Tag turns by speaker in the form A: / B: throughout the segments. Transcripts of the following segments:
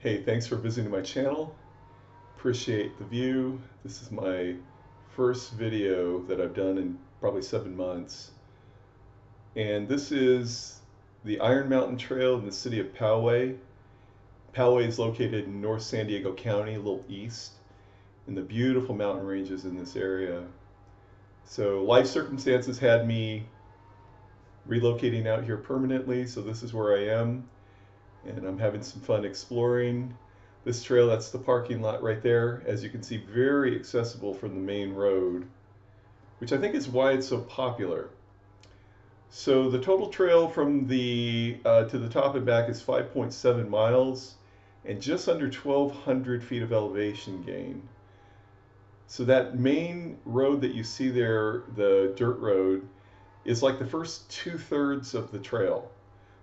A: Hey, thanks for visiting my channel. Appreciate the view. This is my first video that I've done in probably 7 months. And this is the Iron Mountain Trail in the city of Poway. Poway is located in North San Diego County, a little east, in the beautiful mountain ranges in this area. So life circumstances had me relocating out here permanently, so this is where I am. And I'm having some fun exploring this trail. That's the parking lot right there. As you can see, very accessible from the main road, which I think is why it's so popular. So the total trail from the to the top and back is 5.7 miles and just under 1,200 feet of elevation gain. So that main road that you see there, the dirt road, is like the first 2/3 of the trail.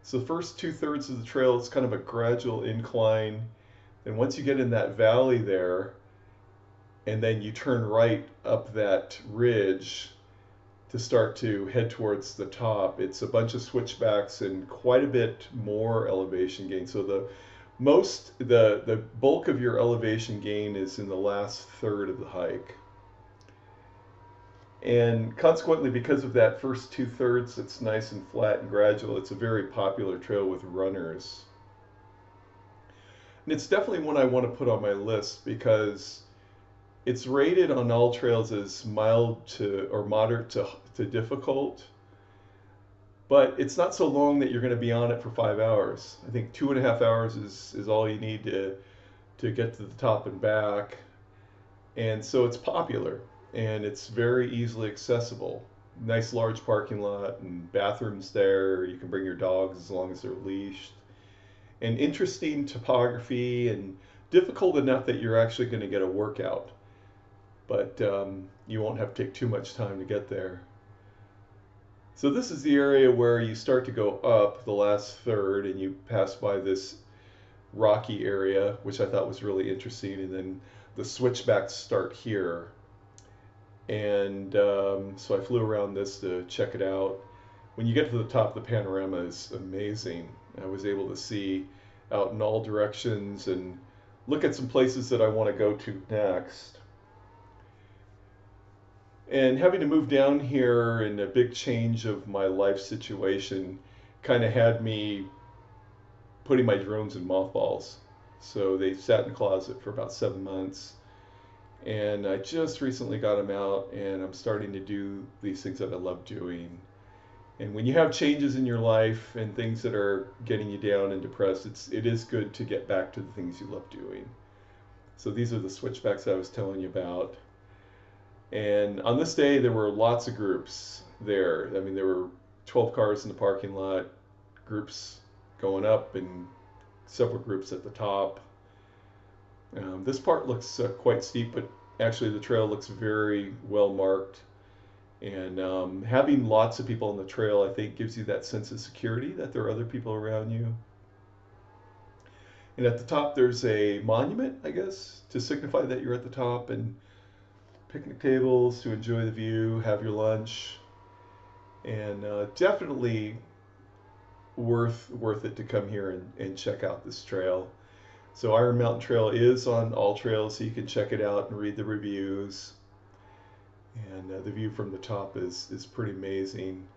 A: So the first 2/3 of the trail is kind of a gradual incline. And once you get in that valley there, and then you turn right up that ridge to start to head towards the top, it's a bunch of switchbacks and quite a bit more elevation gain. So the bulk of your elevation gain is in the last third of the hike. And consequently, because of that first 2/3, it's nice and flat and gradual. It's a very popular trail with runners. And it's definitely one I want to put on my list because it's rated on all trails as mild to or moderate to difficult. But it's not so long that you're going to be on it for 5 hours. I think 2.5 hours is all you need to get to the top and back. And so it's popular. And it's very easily accessible. Nice large parking lot and bathrooms there. You can bring your dogs as long as they're leashed. And interesting topography and difficult enough that you're actually going to get a workout. But you won't have to take too much time to get there. So this is the area where you start to go up the last third and you pass by this rocky area, which I thought was really interesting. And then the switchbacks start here. And so I flew around this to check it out. When you get to the top, the panorama is amazing. I was able to see out in all directions and look at some places that I want to go to next. And having to move down here and a big change of my life situation kind of had me putting my drones in mothballs. So they sat in the closet for about 7 months. And I just recently got them out and I'm starting to do these things that I love doing. And when you have changes in your life and things that are getting you down and depressed, it is good to get back to the things you love doing. So these are the switchbacks I was telling you about. And on this day, there were lots of groups there. I mean, there were 12 cars in the parking lot, groups going up and several groups at the top. This part looks quite steep, but actually the trail looks very well marked. And having lots of people on the trail, I think, gives you that sense of security that there are other people around you. And at the top, there's a monument, I guess, to signify that you're at the top, and picnic tables to enjoy the view, have your lunch, and definitely worth it to come here and check out this trail. So Iron Mountain Trail is on all trails, so you can check it out and read the reviews. And the view from the top is pretty amazing.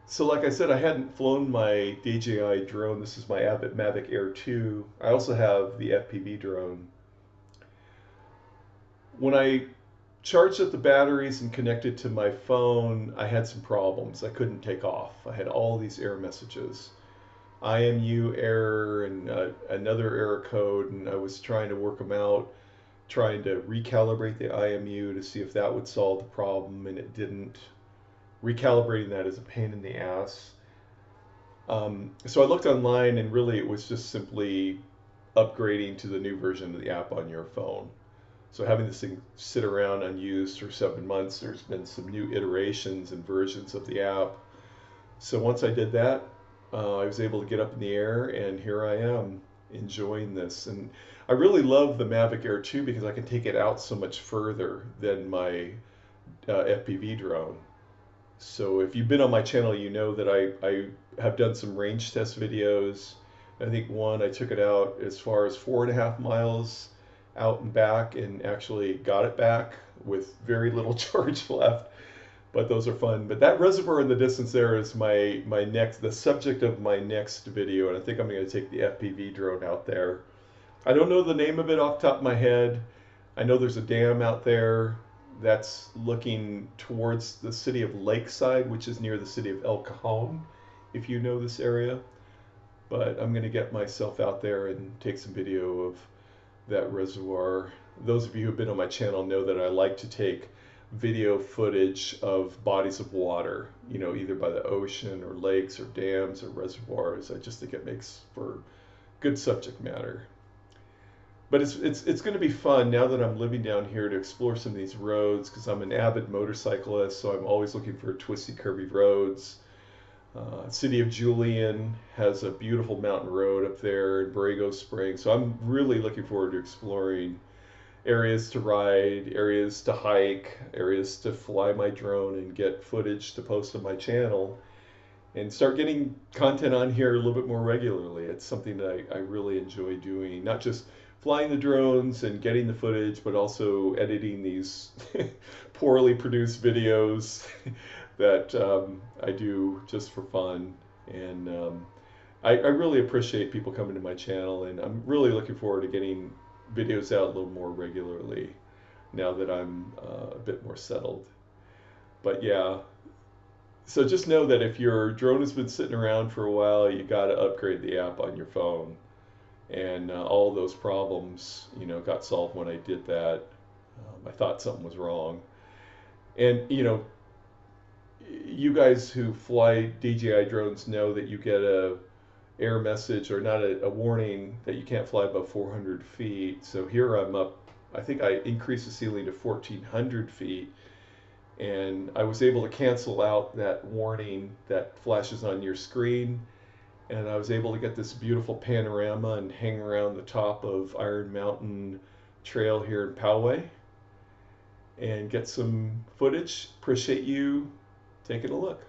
A: So like I said, I hadn't flown my DJI drone. This is my Mavic Air 2. I also have the FPV drone. When I charged up the batteries and connected to my phone, I had some problems. I couldn't take off. I had all these error messages. IMU error and another error code, and I was trying to work them out, trying to recalibrate the IMU to see if that would solve the problem, and it didn't. Recalibrating that is a pain in the ass. So I looked online, and really it was just simply upgrading to the new version of the app on your phone. So having this thing sit around unused for 7 months, there's been some new iterations and versions of the app. So once I did that, I was able to get up in the air, and here I am enjoying this. And I really love the Mavic Air 2 because I can take it out so much further than my FPV drone. So if you've been on my channel, you know that I have done some range test videos I think one, I took it out as far as 4.5 miles out and back and actually got it back with very little charge left. But those are fun. But that reservoir in the distance there is the subject of my next video, and I think I'm going to take the FPV drone out there. I don't know the name of it off the top of my head. I know there's a dam out there that's looking towards the city of Lakeside, which is near the city of El Cajon, if you know this area. But I'm going to get myself out there and take some video of that reservoir. Those of you who've been on my channel know that I like to take video footage of bodies of water, you know, either by the ocean or lakes or dams or reservoirs. I just think it makes for good subject matter. But it's going to be fun now that I'm living down here to explore some of these roads, because I'm an avid motorcyclist, so I'm always looking for twisty, curvy roads. City of Julian has a beautiful mountain road up there in Borrego Springs, so I'm really looking forward to exploring areas to ride, areas to hike, areas to fly my drone and get footage to post on my channel, and start getting content on here a little bit more regularly. It's something that I really enjoy doing, not just flying the drones and getting the footage, but also editing these poorly produced videos that I do just for fun. And I really appreciate people coming to my channel, and I'm really looking forward to getting videos out a little more regularly now that I'm a bit more settled. But yeah, so just know that if your drone has been sitting around for a while, you got to upgrade the app on your phone. And all those problems, you know, got solved when I did that. I thought something was wrong. And, you know, you guys who fly DJI drones know that you get a error message, or not a warning, that you can't fly above 400 feet. So here I'm up, I think I increased the ceiling to 1,400 feet. And I was able to cancel out that warning that flashes on your screen. And I was able to get this beautiful panorama and hang around the top of Iron Mountain Trail here in Poway and get some footage. Appreciate you taking a look.